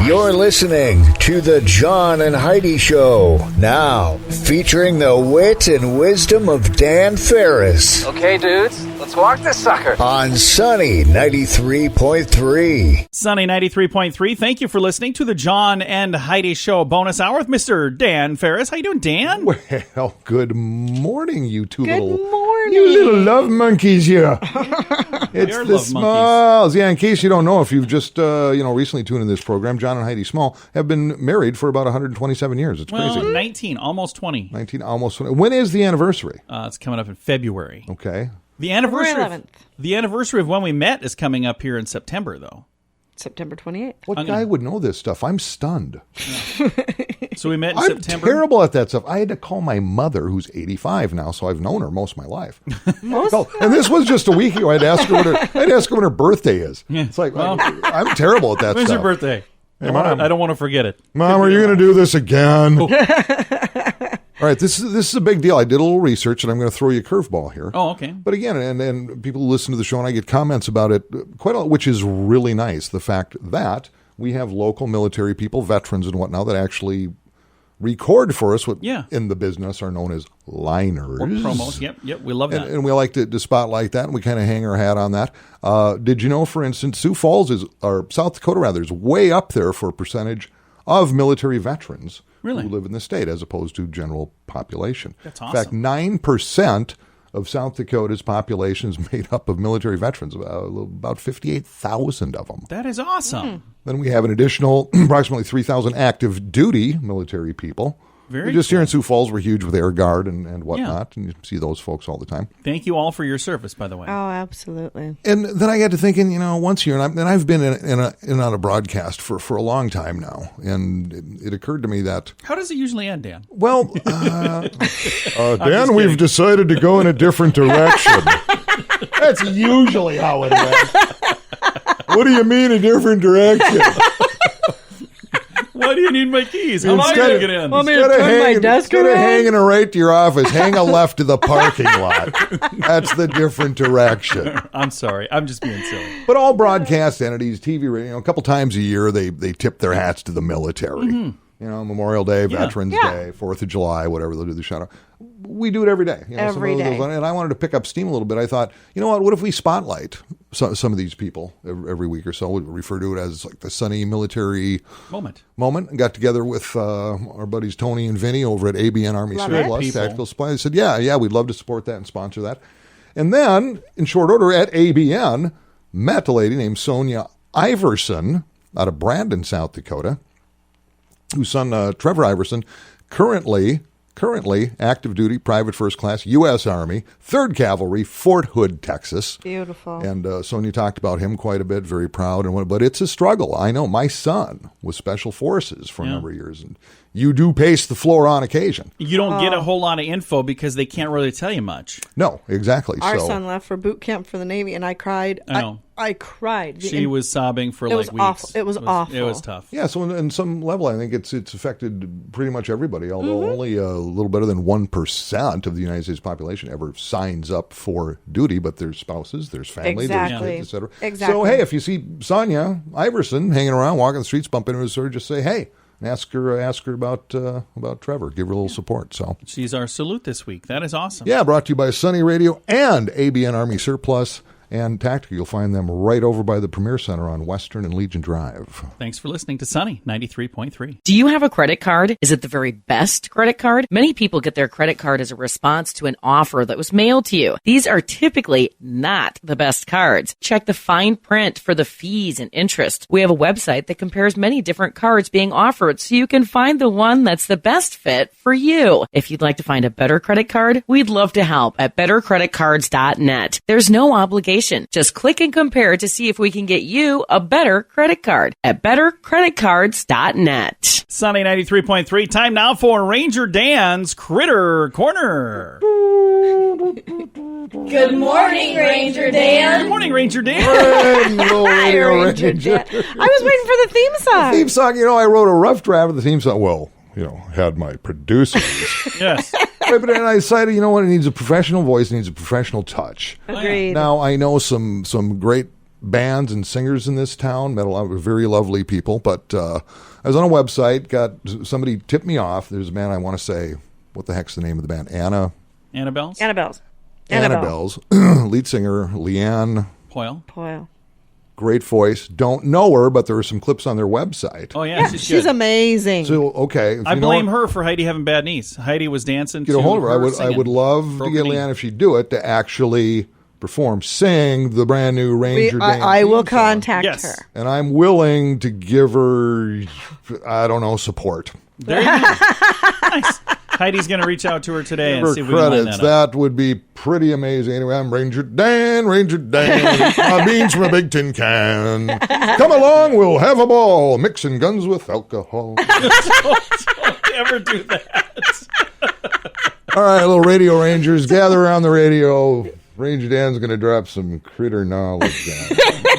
You're listening to the John and Heidi Show. Now, featuring the wit and wisdom of Dan Farris. Okay, dudes, let's walk this sucker. On Sunny 93.3. Sunny 93.3. Thank you for listening to the John and Heidi Show bonus hour with Mr. Dan Farris. How you doing, Dan? Well, good morning, you two Good little morning. you little love monkeys here. It's are the love Smalls. Yeah, in case you don't know, if you've just recently tuned in this program, John and Heidi Small have been married for about 127 years. It's Well, crazy. 19, almost 20. 19, almost 20. When is the anniversary? It's coming up in February. Okay. The anniversary, February 11th. The anniversary of when we met is coming up here in September, though. September 28th. What guy would know this stuff? I'm stunned. So we met in I'm September. terrible at that stuff. I had to call my mother, who's 85 now, so I've known her most of my life. And this was just a week ago. I had to ask her when her birthday is. Yeah. It's like, Well, I'm terrible at that When's stuff. your birthday? Hey, Mom. I don't want to forget it. Mom, are you going to do this again? All right, this is a big deal. I did a little research, and I'm going to throw you a curveball here. Oh, okay. But again, and people who listen to the show, and I get comments about it quite a lot, which is really nice. The fact that we have local military people, veterans and whatnot, that actually record for us what in the business are known as liners. Or promos. Yep. We love that. And we like to spotlight that, and we kind of hang our hat on that. Did you know, for instance, Sioux Falls or South Dakota rather, is way up there for a percentage of military veterans who live in the state as opposed to general population. That's In fact, awesome. 9% of South Dakota's population is made up of military veterans, about 58,000 of them. That is awesome. Then we have an additional approximately 3,000 active duty military people. Very Just cool. here in Sioux Falls, we're huge with Air Guard and whatnot, and you see those folks all the time. Thank you all for your service, by the way. Oh, absolutely. And then I got to thinking, once a year, and I've been in and on a broadcast for a long time now, and it occurred to me that, How does it usually end, Dan? well, Dan, we've kidding. decided to go in a different direction. That's usually how it ends. What do you mean a different direction? Why do you need my keys? How am I going to get in? Want me to turn my desk Instead of around? hanging a right to your office, hang a left to the parking lot. That's the different direction. I'm sorry. I'm just being silly. But all broadcast entities, TV, radio, a couple times a year, they tip their hats to the military. Memorial Day, Veterans Day, 4th of July, whatever, they'll do the shout out. We do it every day. Every day. And I wanted to pick up steam a little bit. I thought, what if we spotlight some of these people every week or so? We refer to it as like the Sunny Military Moment. And got together with our buddies Tony and Vinny over at ABN Army Love Surplus it. Tactical Supply. They said, yeah, we'd love to support that and sponsor that. And then, in short order, at ABN, met a lady named Sonia Iverson out of Brandon, South Dakota, whose son, Trevor Iverson, currently active duty, private first class, U.S. Army, 3rd Cavalry, Fort Hood, Texas. Beautiful. And Sonia talked about him quite a bit, very proud. But it's a struggle. I know. My son was Special Forces for a number of years, and you do pace the floor on occasion. You don't get a whole lot of info because they can't really tell you much. No, exactly. Our so, son left for boot camp for the Navy, and I cried. I know. I cried. She was sobbing for It was weeks. awful. It was awful. It was tough. yeah, so in some level, I think it's affected pretty much everybody, although only a little better than 1% of the United States population ever signs up for duty, but there's spouses, there's family, Exactly. there's kids, etc. Exactly. So, hey, if you see Sonia Iverson hanging around, walking the streets, bumping into her, just say, hey, and ask her about Trevor. Give her a little support. So She's our salute this week. That is awesome. yeah, brought to you by Sunny Radio and ABN Army Surplus and Tactical. You'll find them right over by the Premier Center on Western and Legion Drive. Thanks for listening to Sunny 93.3. Do you have a credit card? Is it the very best credit card? Many people get their credit card as a response to an offer that was mailed to you. These are typically not the best cards. Check the fine print for the fees and interest. We have a website that compares many different cards being offered so you can find the one that's the best fit for you. If you'd like to find a better credit card, we'd love to help at bettercreditcards.net. There's no obligation. Just click and compare to see if we can get you a better credit card at bettercreditcards.net. Sunny 93.3. Time now for Ranger Dan's Critter Corner. Good morning, Ranger Dan. Good morning, Ranger Dan. Hi, Ranger Dan. I was waiting for the theme song. Theme song, I wrote a rough draft of the theme song. Well, had my producers. Yes. Right, but then I decided, it needs a professional voice, it needs a professional touch. Agreed. Now, I know some great bands and singers in this town. Met a lot of very lovely people. But I was on a website. Somebody tipped me off. There's a band I want to say. What the heck's the name of the band? Annabelle's? Annabelle's. Lead singer Leanne Poyle. Great voice. Don't know her, but there are some clips on their website. Oh, yeah. She's amazing. So, okay. I blame her for Heidi having bad knees. Heidi was dancing Get a hold of her. I would love to Broken get knee. Leanne, if she'd do it, to actually sing the brand new Ranger Dan I will theme song. contact her. And I'm willing to give her, I don't know, support. There you go. Nice. Heidi's going to reach out to her today and see if we can line that up. That would be pretty amazing. Anyway, I'm Ranger Dan. My beans from a big tin can. Come along, we'll have a ball. Mixing guns with alcohol. Don't ever do that. All right, little radio rangers, gather around the radio. Ranger Dan's going to drop some critter knowledge down.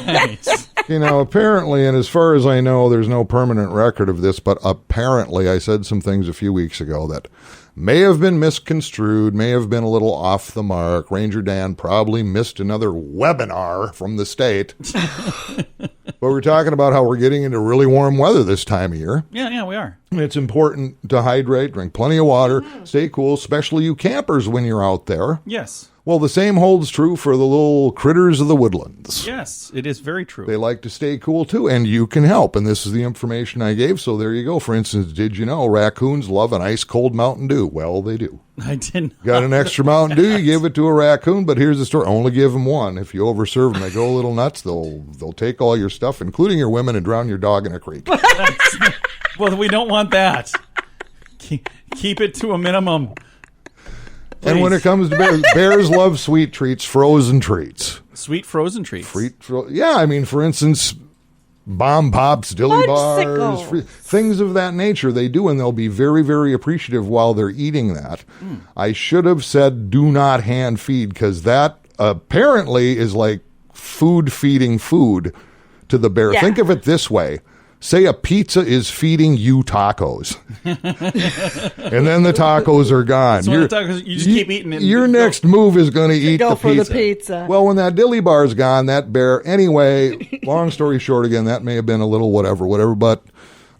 Nice. Apparently, and as far as I know, there's no permanent record of this, but apparently I said some things a few weeks ago that may have been misconstrued, may have been a little off the mark. Ranger Dan probably missed another webinar from the state. But we're talking about how we're getting into really warm weather this time of year. Yeah, we are. It's important to hydrate, drink plenty of water, stay cool, especially you campers when you're out there. Yes. Well, the same holds true for the little critters of the woodlands. Yes, it is very true. They like to stay cool, too, and you can help. And this is the information I gave, so there you go. For instance, did you know raccoons love an ice-cold Mountain Dew? Well, they do. I didn't. Got an extra Mountain Dew, you give it to a raccoon, but here's the story. Only give them one. If you overserve them, they go a little nuts. They'll take all your stuff, including your women, and drown your dog in a creek. Well, we don't want that. Keep it to a minimum. Please. And when it comes to bears love sweet treats, frozen treats. Sweet frozen treats. For instance, bomb pops, dilly bars, things of that nature. They do, and they'll be very, very appreciative while they're eating that. I should have said do not hand feed, because that apparently is like food feeding food to the bear. Yeah. Think of it this way. Say a pizza is feeding you tacos. And then the tacos are gone. So you just keep eating it. Your next move is going to eat Go the for pizza. the pizza. Well, when that dilly bar's gone, that bear, anyway, long story short, again, that may have been a little whatever, but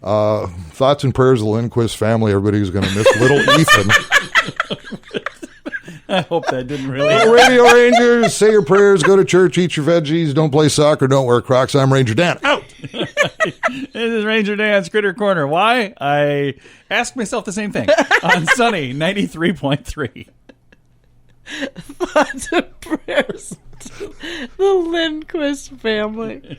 thoughts and prayers of the Lindquist family. Everybody's going to miss little Ethan. I hope that didn't really. Radio Rangers, say your prayers, go to church, eat your veggies, don't play soccer, don't wear Crocs. I'm Ranger Dan. Out. This is Ranger Dan's Critter Corner. Why? I asked myself the same thing on Sunny 93.3. Thoughts and prayers to the Lindquist family.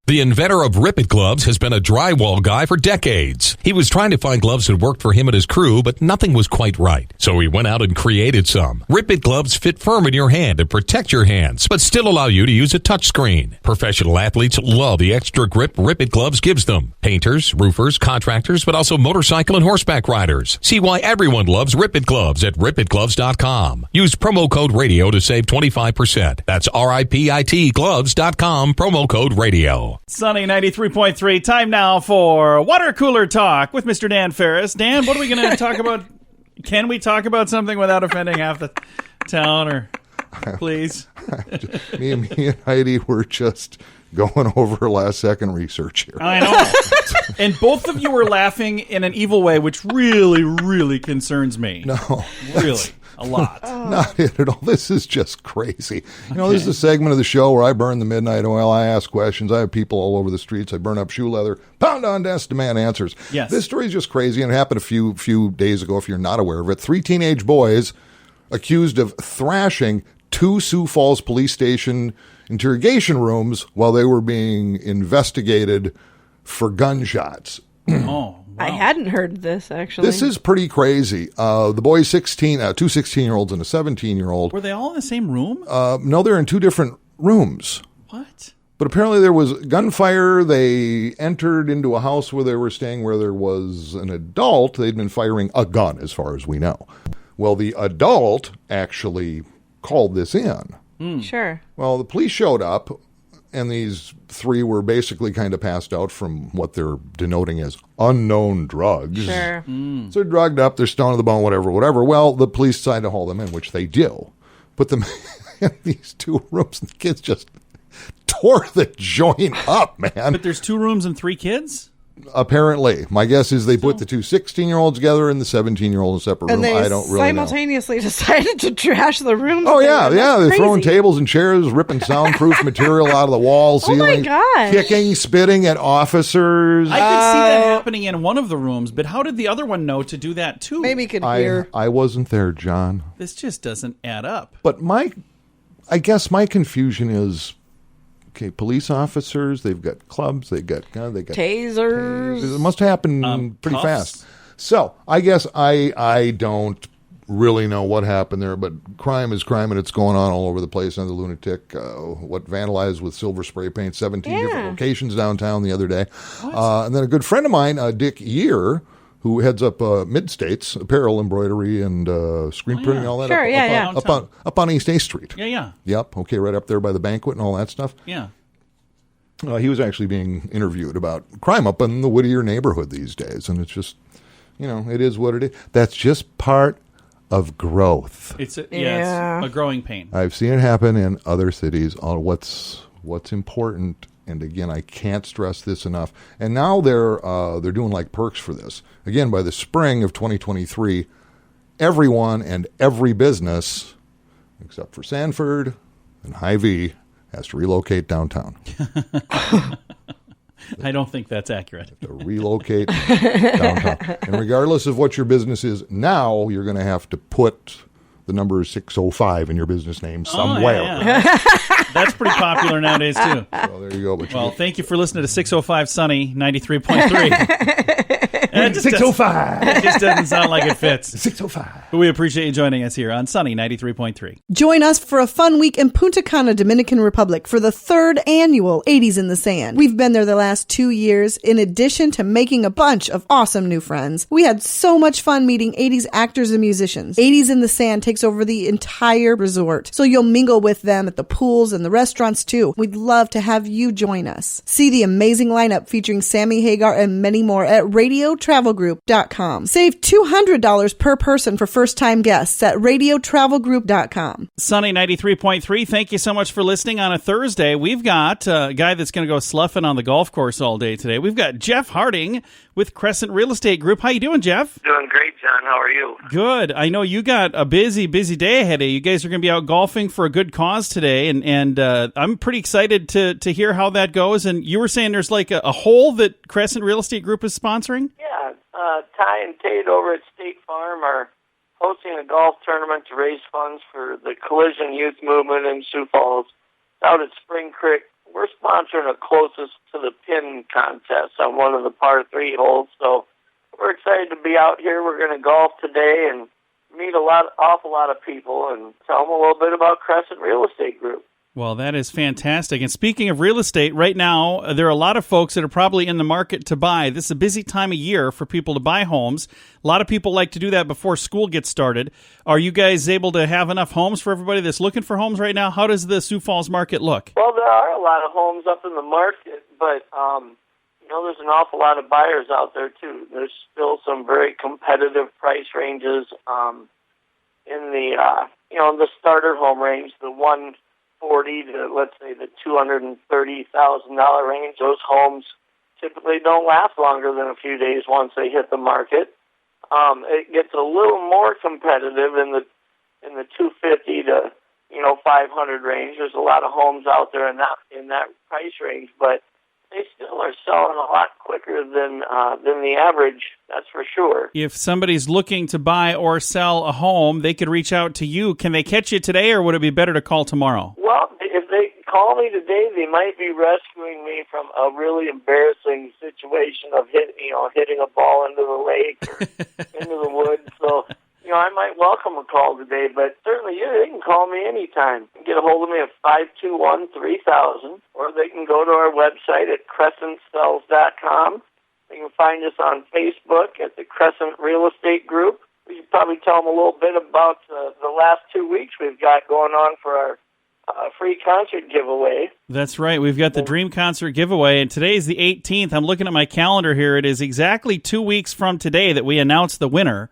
The inventor of Rip It gloves has been a drywall guy for decades. He was trying to find gloves that worked for him and his crew, but nothing was quite right. So he went out and created some. Rip It gloves fit firm in your hand and protect your hands, but still allow you to use a touchscreen. Professional athletes love the extra grip Rip It gloves gives them. Painters, roofers, contractors, but also motorcycle and horseback riders. See why everyone loves Rip It gloves at ripitgloves.com. Use promo code radio to save 25%. That's RIPIT gloves.com, promo code radio. Sunny 93.3. Time now for Watercooler Talk with Mr. Dan Farris. Dan, what are we going to talk about? Can we talk about something without offending half the town? Or please? Me and Heidi were just going over last second research here. I know. And both of you were laughing in an evil way, which really, really concerns me. No. Really. A lot. Not it at all. This is just crazy. This is a segment of the show where I burn the midnight oil. I ask questions. I have people all over the streets. I burn up shoe leather, pound on desk, demand answers. Yes. This story is just crazy, and it happened a few days ago, if you're not aware of it. 3 teenage boys accused of thrashing 2 Sioux Falls police station interrogation rooms while they were being investigated for gunshots. Oh. Wow. I hadn't heard this, actually. This is pretty crazy. The boys, 16, 2 16-year-olds and a 17-year-old. Were they all in the same room? No, they're in 2 different rooms. What? But apparently there was gunfire. They entered into a house where they were staying where there was an adult. They'd been firing a gun, as far as we know. Well, the adult actually called this in. Sure. Well, the police showed up, and these 3 were basically kind of passed out from what they're denoting as unknown drugs. Sure. So they're drugged up, they're stoned to the bone, whatever. Well, the police decided to haul them in, which they do. Put them in these 2 rooms, and the kids just four that join up, man. But there's 2 rooms and 3 kids? Apparently. My guess is they put the 2 16-year-olds together and the 17-year-old in a separate room. And they I don't really know. simultaneously decided to trash the rooms. Oh, yeah. They're crazy. throwing tables and chairs, ripping soundproof material out of the wall, ceiling, gosh. kicking, spitting at officers. I could see that happening in one of the rooms, but how did the other one know to do that too? Maybe could hear. I wasn't there, John. This just doesn't add up. But I guess my confusion is, okay, police officers, they've got clubs, they got Tasers. It must happen pretty cuffs. fast. So I guess I don't really know what happened there, but crime is crime, and it's going on all over the place. Another lunatic, what vandalized with silver spray paint, 17 different locations downtown the other day. And then a good friend of mine, Dick Year, who heads up Mid-States Apparel, Embroidery, and screen printing, all that up on East 8th Street. Yeah. Yep, okay, right up there by the banquet and all that stuff. Yeah. He was actually being interviewed about crime up in the Whittier neighborhood these days, and it's just, it is what it is. That's just part of growth. It's a growing pain. I've seen it happen in other cities. What's important, and again, I can't stress this enough. And now they're doing like perks for this. Again, by the spring of 2023, everyone and every business, except for Sanford and Hy-Vee, has to relocate downtown. I don't think that's accurate. To relocate downtown. And regardless of what your business is now, you're going to have to put the number 605 in your business name somewhere. Yeah. That's pretty popular nowadays, too. So there you go. Well, thank you for listening to 605 Sunny 93.3. 605. It just doesn't sound like it fits. 605. But we appreciate you joining us here on Sunny 93.3. Join us for a fun week in Punta Cana, Dominican Republic for the 3rd annual 80s in the Sand. We've been there the last 2 years. In addition to making a bunch of awesome new friends, we had so much fun meeting 80s actors and musicians. 80s in the Sand takes over the entire resort, so you'll mingle with them at the pools and the restaurants too. We'd love to have you join us. See the amazing lineup featuring Sammy Hagar and many more at radiotravelgroup.com. Save $200 per person for first-time guests at radiotravelgroup.com. Sunny 93.3, thank you so much for listening on a Thursday. We've got a guy that's going to go sloughing on the golf course all day today. We've got Jeff Harding with Crescent Real Estate Group. How you doing, Jeff? Doing great, John. How are you? Good. I know you got a busy day ahead of you. You guys are going to be out golfing for a good cause today, and I'm pretty excited to hear how that goes. And you were saying there's like a hole that Crescent Real Estate Group is sponsoring? Yeah. Ty and Tate over at State Farm are hosting a golf tournament to raise funds for the Collision Youth Movement in Sioux Falls out at Spring Creek. We're sponsoring a closest to the pin contest on one of the par 3 holes, so we're excited to be out here. We're going to golf today and meet awful lot of people and tell them a little bit about Crescent Real Estate Group. Well, that is fantastic. And speaking of real estate, right now, there are a lot of folks that are probably in the market to buy. This is a busy time of year for people to buy homes. A lot of people like to do that before school gets started. Are you guys able to have enough homes for everybody that's looking for homes right now? How does the Sioux Falls market look? Well, there are a lot of homes up in the market, but there's an awful lot of buyers out there, too. There's still some very competitive price ranges in the starter home range, the $140,000 to, let's say, the $230,000 range. Those homes typically don't last longer than a few days once they hit the market. It gets a little more competitive in the $250,000 to 500 range. There's a lot of homes out there in that price range, but they still are selling a lot quicker than the average, that's for sure. If somebody's looking to buy or sell a home, they could reach out to you. Can they catch you today, or would it be better to call tomorrow? Well, if they call me today, they might be rescuing me from a really embarrassing situation of hitting a ball into the lake or into the woods. So, I might welcome a call today, but certainly they can call me anytime. Get a hold of me at 521-3000, or they can go to our website at crescentsells.com. They can find us on Facebook at the Crescent Real Estate Group. We should probably tell them a little bit about the last 2 weeks we've got going on for our free concert giveaway. That's right. We've got the Dream Concert giveaway, and today is the 18th. I'm looking at my calendar here. It is exactly 2 weeks from today that we announce the winner.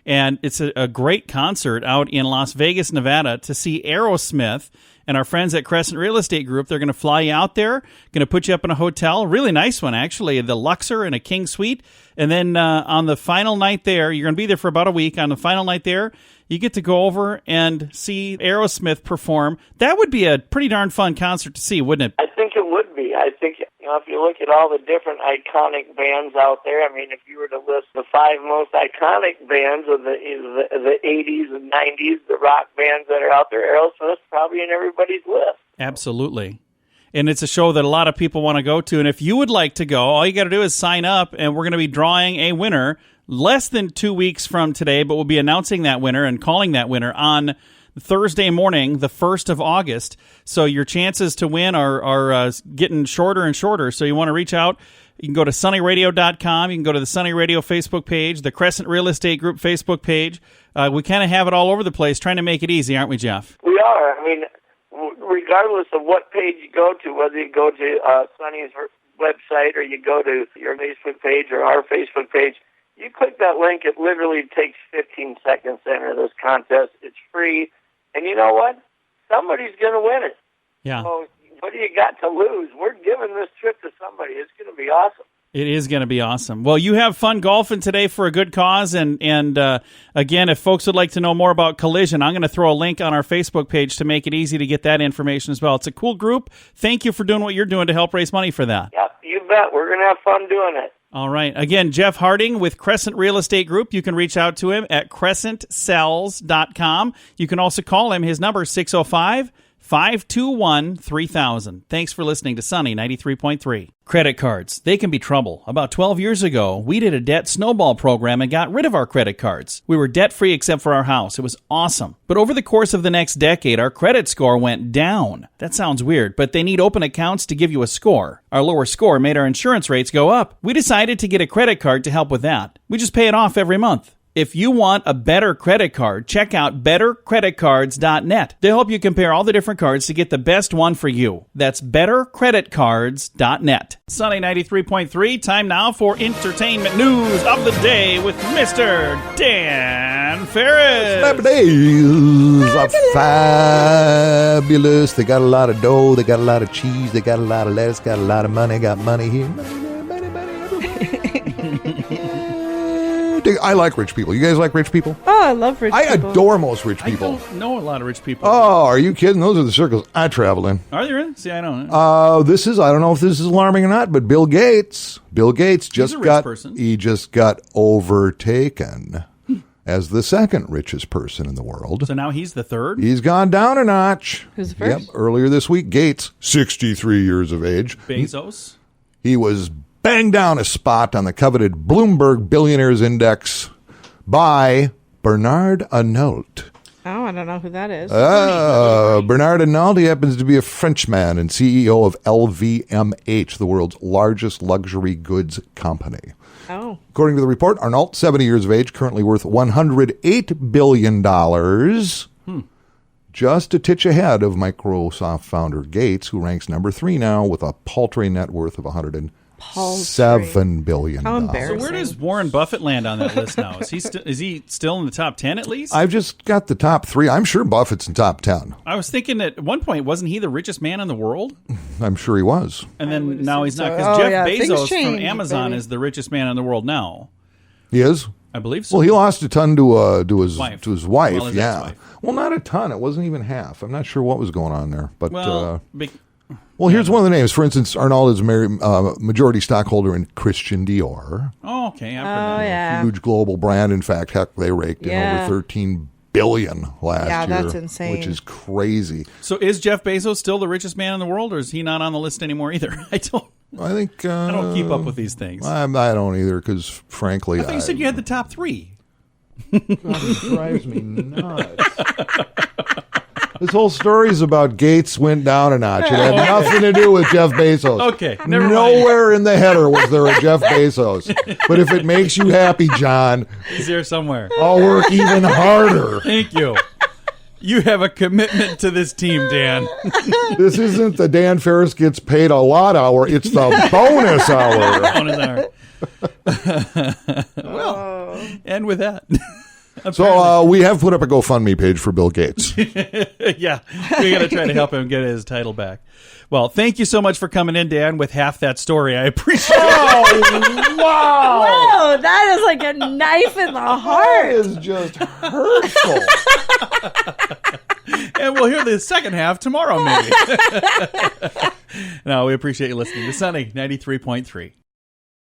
And it's a great concert out in Las Vegas, Nevada, to see Aerosmith and our friends at Crescent Real Estate Group, they're going to fly you out there, going to put you up in a hotel, really nice one, actually, the Luxor and a King Suite. And then on the final night there, you're going to be there for about a week. On the final night there, you get to go over and see Aerosmith perform. That would be a pretty darn fun concert to see, wouldn't it? I think it would be. I think, if you look at all the different iconic bands out there, I mean, if you were to list the 5 most iconic bands of the 80s and 90s, the rock bands that are out there, Aerosmith's probably in everybody's list. Absolutely. And it's a show that a lot of people want to go to. And if you would like to go, all you got to do is sign up, and we're going to be drawing a winner less than 2 weeks from today, but we'll be announcing that winner and calling that winner on Thursday morning, the 1st of August. So your chances to win are getting shorter and shorter. So you want to reach out. You can go to sunnyradio.com. You can go to the Sunny Radio Facebook page, the Crescent Real Estate Group Facebook page. We kind of have it all over the place, trying to make it easy, aren't we, Jeff? We are. I mean, regardless of what page you go to, whether you go to Sunny's website or you go to your Facebook page or our Facebook page, you click that link. It literally takes 15 seconds to enter this contest. It's free. And you know what? Somebody's going to win it. Yeah. So what do you got to lose? We're giving this trip to somebody. It's going to be awesome. It is going to be awesome. Well, you have fun golfing today for a good cause. And again, if folks would like to know more about Collision, I'm going to throw a link on our Facebook page to make it easy to get that information as well. It's a cool group. Thank you for doing what you're doing to help raise money for that. Yep, you bet. We're going to have fun doing it. All right. Again, Jeff Harding with Crescent Real Estate Group. You can reach out to him at crescentcells.com. You can also call him. His number is 605-521-3000. Thanks for listening to Sunny 93.3. Credit cards. They can be trouble. About 12 years ago, we did a debt snowball program and got rid of our credit cards. We were debt-free except for our house. It was awesome. But over the course of the next decade, our credit score went down. That sounds weird, but they need open accounts to give you a score. Our lower score made our insurance rates go up. We decided to get a credit card to help with that. We just pay it off every month. If you want a better credit card, check out bettercreditcards.net. They'll help you compare all the different cards to get the best one for you. That's bettercreditcards.net. Sunny 93.3, time now for entertainment news of the day with Mr. Dan Farris. Celebrities are fabulous. They got a lot of dough. They got a lot of cheese. They got a lot of lettuce. Got a lot of money. Got money here. Money everywhere. I like rich people. You guys like rich people? Oh, I love rich people. I adore most rich people. I don't know a lot of rich people. Oh, are you kidding? Those are the circles I travel in. Are they really? See, I don't know. I don't know if this is alarming or not, but Bill Gates just got overtaken as the second richest person in the world. So now he's the third? He's gone down a notch. Who's the first? Yep, earlier this week, Gates, 63 years of age. Bezos? He was banged down a spot on the coveted Bloomberg Billionaires Index by Bernard Arnault. Oh, I don't know who that is. Bernard Arnault, he happens to be a Frenchman and CEO of LVMH, the world's largest luxury goods company. Oh. According to the report, Arnault, 70 years of age, currently worth $108 billion. Just a titch ahead of Microsoft founder Gates, who ranks number 3 now with a paltry net worth of $107 billion. How embarrassing. So where does Warren Buffett land on that list now? Is he still in the top 10 at least? I've just got the top 3. I'm sure Buffett's in top 10. I was thinking at one point, wasn't he the richest man in the world? I'm sure he was. And then now he's not, because Jeff Bezos from Amazon baby. is the richest man in the world now. He is? I believe so. Well, he lost a ton to his wife. Well, his yeah. ex-wife. Well, not a ton. It wasn't even half. I'm not sure what was going on there. But Well, here's one of the names. For instance, Arnault is a majority stockholder in Christian Dior. Oh, okay. I've heard that. Yeah. Huge global brand. In fact, heck, they raked in over $13 billion last year. Yeah, that's insane. Which is crazy. So is Jeff Bezos still the richest man in the world, or is he not on the list anymore either? I don't keep up with these things. I don't either, because frankly, I thought you said you had the top 3. God, it drives me nuts. This whole story is about Gates went down a notch. It had nothing to do with Jeff Bezos. Okay, never mind. Nowhere in the header was there a Jeff Bezos. But if it makes you happy, John, He's here somewhere. I'll work even harder. Thank you. You have a commitment to this team, Dan. This isn't the Dan Farris gets paid a lot hour. It's the bonus hour. Well, and with that, So we have put up a GoFundMe page for Bill Gates. Yeah, we got to try to help him get his title back. Well, thank you so much for coming in, Dan, with half that story. I appreciate it. Oh, wow. Whoa, that is like a knife in the heart. That is just hurtful. And we'll hear the second half tomorrow, maybe. No, we appreciate you listening to Sunny 93.3.